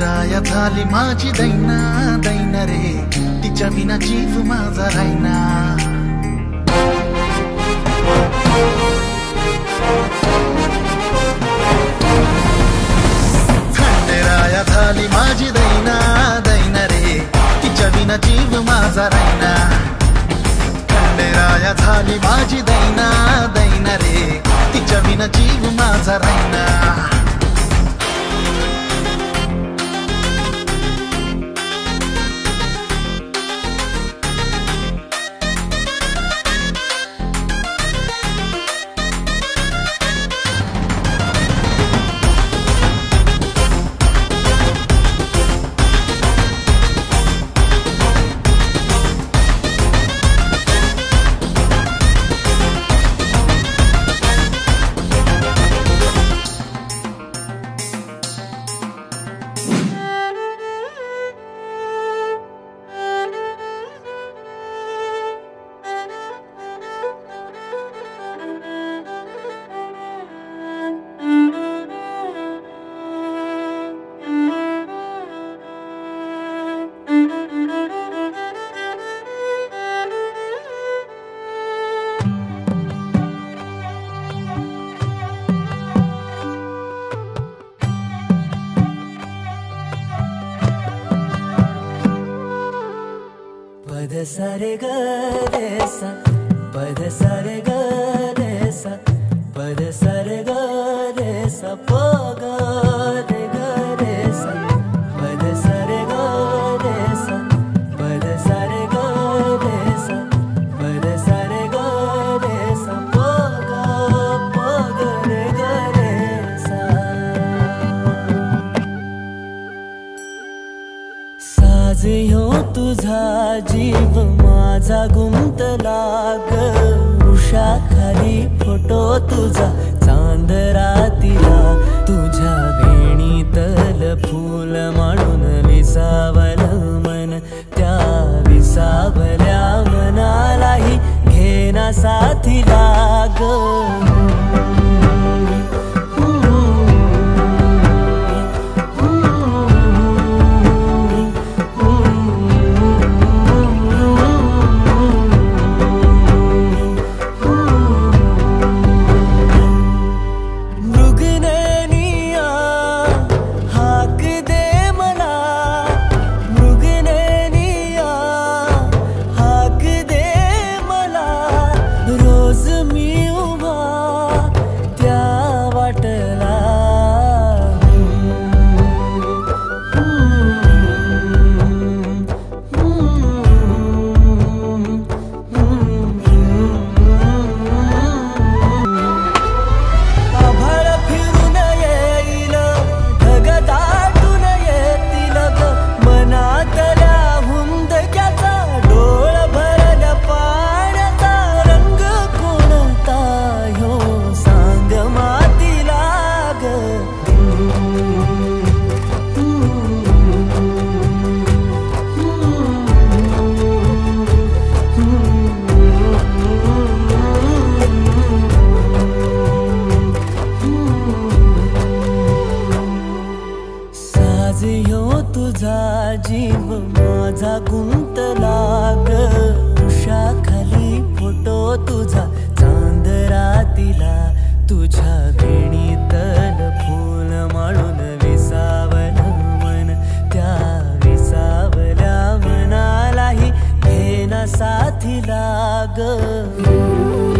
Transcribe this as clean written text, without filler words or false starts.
खंडेराया झाली माझी दैना दैना रे, तिच्या विना जीव माझा राहिना। खंडेराया झाली माझी दैना दैना रे, तिच्या विना जीव माझा राहिना। खंडेराया झाली माझी दैना दैना रे, तिच्या विना जीव माझा राहिना। पद सारे ग रे सा, पद सारे ग रे सा, पद सारे ग रे सा, प ग रे ग रे सा, पद सारे ग रे सा, पद सारे ग रे सा, पद सारे ग रे सा, प ग रे ग रे सा। साज ह्यो तुझा जीव माझा गुंतला ग, उषाखाली फोटो तुझा चांद रातीला, तुझ्या वेणीतल फूल म्हणून विसावल मन, त्या विसावल्या मनालाही घेना साथीला ग। तुझा जीव माझा गुंतला ग, उषाखाली फोटो तुझा चांद रातीला, तुझ्या वेणीतल फूल म्हणून विसावल मन, त्या विसावल्या मनालाही घेना साथीला ग।